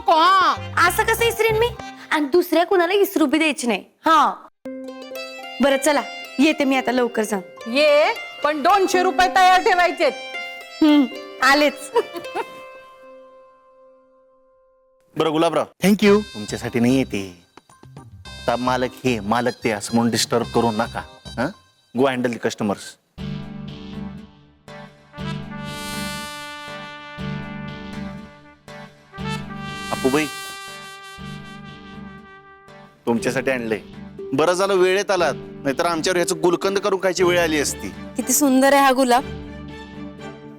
नको हा. असं कसं इसरीन मी? आणि दुसऱ्या कुणाला इसरू बी द्यायची नाही. हा बरं चला, येते मी आता लवकर जाऊन. ये, पण 200 रुपये तयार ठेवायचेत. आलेच. बरं गुलाबराव, थँक्यू. तुमच्यासाठी नाही येते. आता मालक हे मालक ते असं म्हणून डिस्टर्ब करू नका. हा, गो हँडल द कस्टमर्स. अपूबाई, तुमच्यासाठी आणलंय. बरं झालं वेळेत आलात, नाहीतर आमच्यावर ह्याचं गुलकंद करून खायची वेळ आली असती. किती सुंदर आहे हा गुलाब.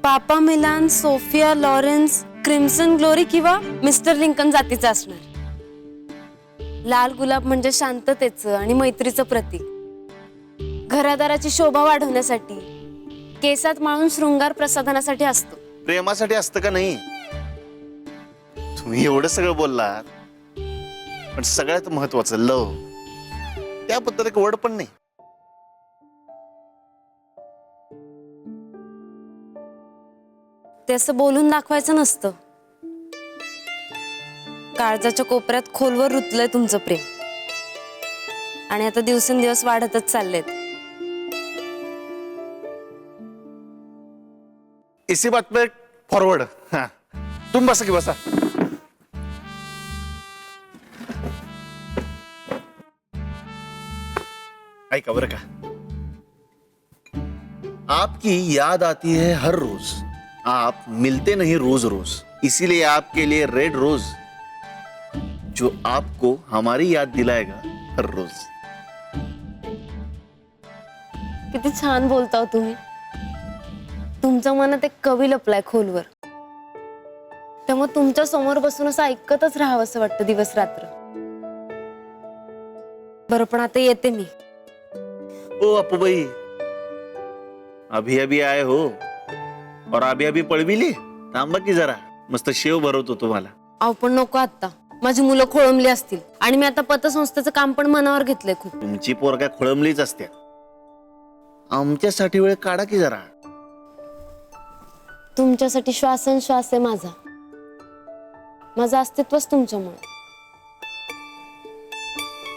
Papa Meilland, Sophia Lawrence, crimson glory किंवा मिस्टर लिंकन जातीचा असणार. लाल गुलाब म्हणजे शांततेचं आणि मैत्रीचं प्रतीक. घरादाराची शोभा वाढवण्यासाठी, केसात माळून शृंगार प्रसाधनासाठी असतो. प्रेमासाठी असतं का नाही? तुम्ही एवढं सगळं बोललात, पण सगळ्यात महत्वाचं लव, त्याबद्दल एक वर्ड पण नाही. ते असं बोलून दाखवायचं नसतं. काळजाच्या कोपऱ्यात खोलवर रुतलंय तुमचं प्रेम, आणि आता दिवसेंदिवस वाढतच चाललेत. इसी बात पे फॉरवर्ड. हा, तुम्ही बसा की बसा. ऐका बरं का, आपकी याद आती है हर रोज, आप मिलते नहीं रोज रोज, इसीलिए आपके लिए रेड रोज, जो आपको हमारी याद दिलाएगा हर रोज. किती छान बोलता तुम्ही. तुमच्या मनात एक कवी लपलाय खोलवर, त्यामुळे तुमच्या समोर बसून असं ऐकतच राहावं असं वाटतं दिवस रात्र. बरं, पण आता येते मी. ओ अपूबाई, अभी अभी आए हो और अभी अभी पळविली. थांबा की जरा, मस्त शेव भरवतो तुम्हाला. अहो पण नको आता, माझी मुलं खोळंबली असतील, आणि मी आता पतसंस्थेचं काम पण मनावर घेतलंय खूप. तुमची पोर काय खोळंबलीच असते. आमच्यासाठी वेळ काढा की जरा. तुमच्यासाठी श्वासनश्वास आहे माझा. माझं अस्तित्वच तुमच्यामुळे.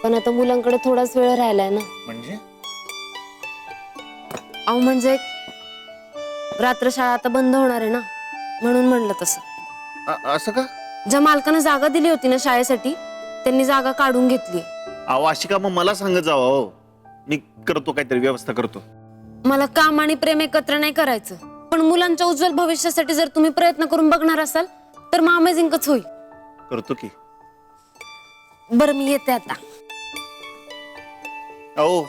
पण आता मुलांकडे थोडाच वेळ राहिलाय ना. म्हणजे अहो म्हणजे रात्र शाळा आता बंद होणार आहे ना, म्हणून म्हणलं तसं. असं का? ज्या मालकानं जागा दिली होती ना शाळेसाठी, त्यांनी जागा काढून घेतली. अहो अशी का मग मला सांगत जावा हो, मी करतो काहीतरी व्यवस्था करतो. मला काम आणि प्रेम एकत्र नाही करायचं, पण मुलांच्या उज्ज्वल भविष्यासाठी जर तुम्ही प्रयत्न करून बघणार असाल तर मग अमेझिंगच होईल. करतो की. बरं मी येते आता. अहो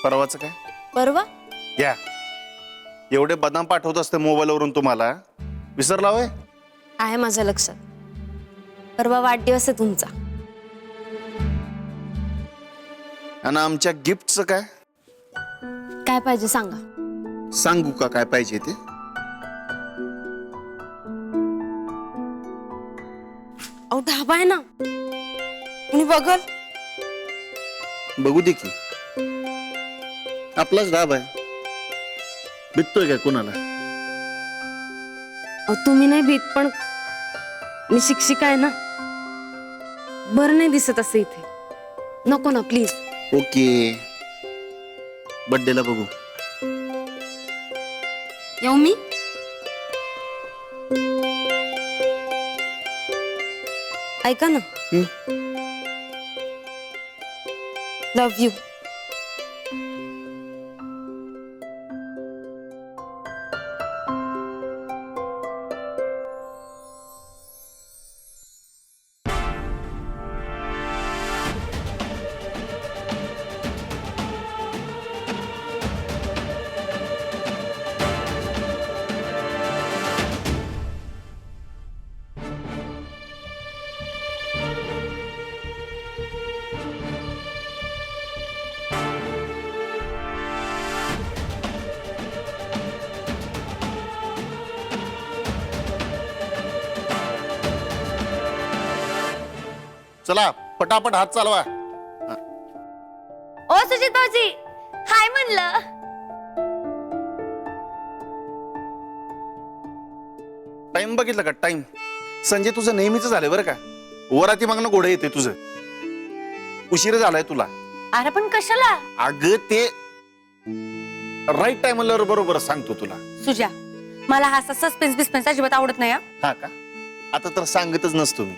परवाचं काय? परवा या एवढे बदाम पाठवत असते मोबाईलवरून, तुम्हाला विसरला होय? आहे माझ्या लक्षात. परवा वाढदिवस आहे तुमचा. आणि आमच्या गिफ्टचं काय? काय पाहिजे सांगा. सांगू का काय पाहिजे ते? अहो ढाबा आहे ना, कुणी बघल. बघू दे की, आपलाच डाब आहे. भिततोय का कोणाला? अहो तुम्ही नाही भीत, पण मी शिक्षिका आहे ना, बरं नाही दिसत असं इथे. नको ना प्लीज. ओके, बर्थडेला बघू. येऊ मी? ऐका ना, लव्ह यू. चला पटापट हात चालवा. ओ सुजिताजी, हाय म्हणलं. टाइम बघितलं का? टाइम संजय तुझं नेहमीच झालंय बरं का, वराती मागणं घोडं येते तुझं. उशीर झालाय तुला. अरे पण कशाला? अगं ते राईट टाइमला बरोबर सांगतो तुला. सुजा, मला हा सस्पेन्स बिस्पेन्स अजिबात आवडत नाही. हा का? आता तर सांगतच नसतो मी.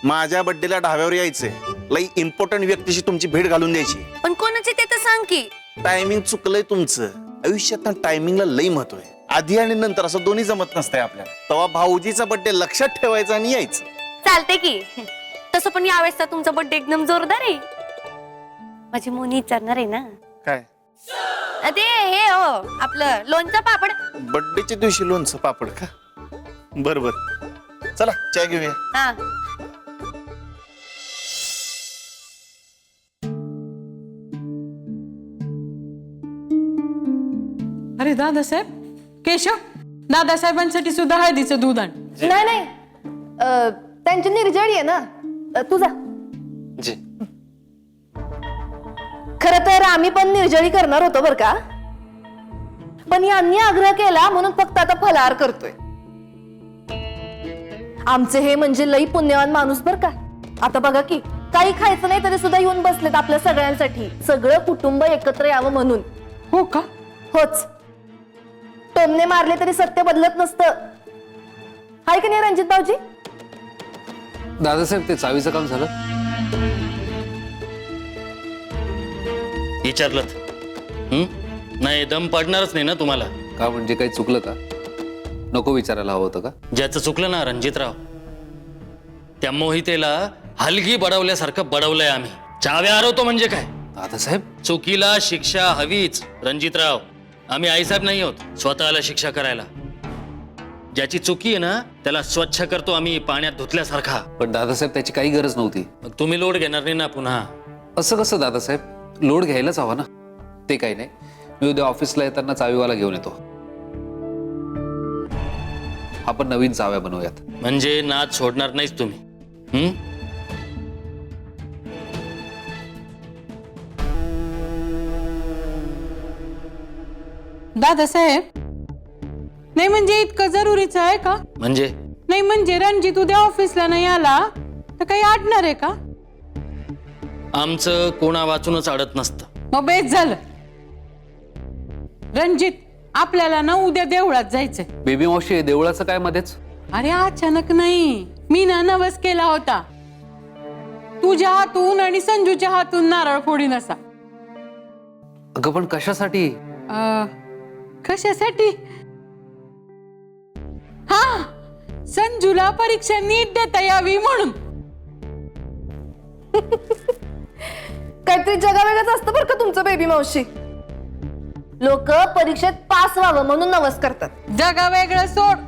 माझ्या बर्थडेला ढाब्यावर यायचंय, लई इम्पॉर्टंट व्यक्तीशी तुमची भेट घालून द्यायची. पण कोणाची ते तर सांग की. टायमिंग चुकलंय तुमचं. आयुष्यात ना टायमिंगला लई महत्व आहे. आधी आणि नंतर असं दोन्ही जमत नसतंय आपल्याला. तेव्हा भाऊजीचा बर्थडे लक्षात ठेवायचा आणि यायचं. चालते की. तसं पण यावेळेसचा तुमचा बर्थडे एकदम जोरदार आहे. माझी मोनी विचारणार आहे ना. काय? ते हे हो आपलं लोणचं पापड. बर्थडेच्या दिवशी लोणचं पापड का? बर बर, चला चाय घेऊया. हा. अरे दादासाहेब, केशव, दादासाहेबांसाठी सुद्धा हळदीचं दूध आण. नाही नाही, त्यांची निर्जळी आहे ना. तुझा जी. खर तर आम्ही पण निर्जळी करणार होतो बर का, पण यांनी आग्रह केला म्हणून फक्त आता फलाहार करतोय. आमचे हे म्हणजे लई पुण्यवान माणूस बर का. आता बघा की काही खायचं नाही तरी सुद्धा येऊन बसलेत आपल्या सगळ्यांसाठी, सगळं कुटुंब एकत्र यावं म्हणून. हो का? होच, टोमने मारले तरी सत्य बदलत नसतं. हाय की नाही रणजित भाऊजी? दादासाहेब, ते चावीचं काम झालं? विचारलं नाही, दम पडणारच नाही ना तुम्हाला. का म्हणजे काही चुकलं का? नको विचारायला हवं होतं का? ज्याचं चुकलं ना रणजितराव, त्या मोहितेला हलगी बडवल्यासारखं बडवलंय आम्ही. चाव्या हरवतो म्हणजे काय? दादासाहेब, चुकीला शिक्षा हवीच रणजितराव. आम्ही आईसाहेब नाही आहोत स्वतःला शिक्षा करायला. ज्याची चुकी आहे ना त्याला स्वच्छ करतो आम्ही पाण्यात धुतल्यासारखा. पण दादासाहेब त्याची काही गरज नव्हती. मग तुम्ही लोड घेणार नाही ना पुन्हा? असं कसं दादासाहेब, लोड घ्यायलाच हवा ना. ते काही नाही, मी उद्या ऑफिसला येताना चावीवाला घेऊन येतो. आपण नवीन चाव्या बनवूयात. म्हणजे नाद सोडणार नाहीच तुम्ही? दादासाहेब, नाही म्हणजे इतकं जरुरीचं आहे का? म्हणजे नाही म्हणजे रणजित उद्या ऑफिसला नाही आला तर काही अडणार आहे का? आमचं कोणा वाचूनच अडत नसतं. मग बेस झालं. रणजित, आपल्याला ना उद्या देवळात जायचंय. बेबी मावशी, देवळाचं काय मध्येच? अरे अचानक नाही, मी ना नवस केला होता. तुझ्या हातून आणि संजूच्या हातून नारळ फोडीन असा. अगं पण कशासाठी? कशासाठी? हा, संजूला परीक्षा नीट देता यावी म्हणून. काहीतरी जगावेगळंच असतं बरं का तुमचं बेबी मावशी. लोक परीक्षेत पास व्हावं म्हणून नवस करतात. जगा वेगळं सोड,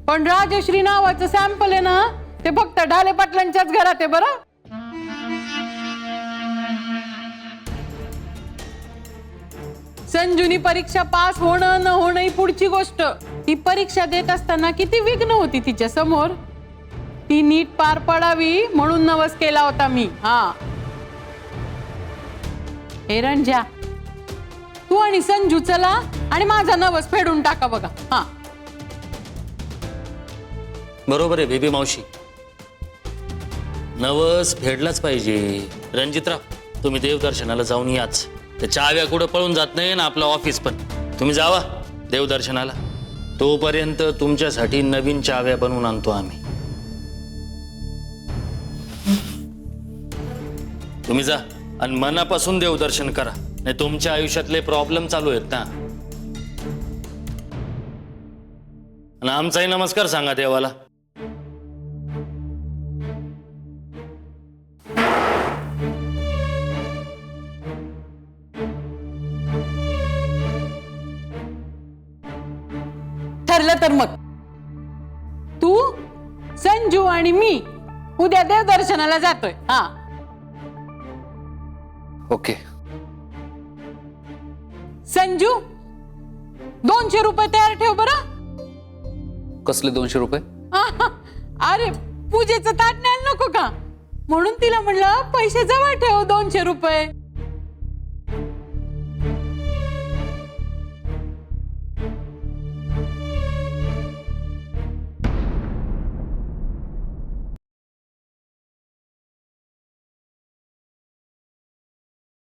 पण राजश्री नावाचं सॅम्पल आहे ना, ते फक्त ढाले पाटलांच्याच घरात आहे बरं. संजूनी परीक्षा पास होणं न होणं ही पुढची गोष्ट. ती परीक्षा देत असताना किती विघ्न होती तिच्या समोर. ती नीट पार पडावी म्हणून नवस केला होता मी. हा, हे रंजा, तू आणि संजू चला आणि माझा नवस फेडून टाका बघा. हा, बरोबर आहे बेबी मावशी, नवस फेडलाच पाहिजे. रणजितराव, तुम्ही देवदर्शनाला जाऊन याच. त्या चाव्या कुठं पळून जात नाही ना आपलं ऑफिस पण. तुम्ही जावा देवदर्शनाला, तोपर्यंत तुमच्यासाठी नवीन चाव्या बनवून आणतो आम्ही. तुम्ही जा आणि मनापासून देवदर्शन करा, नाही तुमच्या आयुष्यातले प्रॉब्लेम चालू आहेत ना. आणि आमचाही नमस्कार सांगा देवाला. ठरलं तर मग तू, संजू आणि मी उद्या देवदर्शनाला जातोय. हा, ओके. संजू, 200 रुपये तयार ठेव बरं. कसले 200 रुपये? अरे पूजेचं ताट न्यायला नको का, म्हणून तिला म्हणलं पैसे जवळ ठेव 200 रुपये.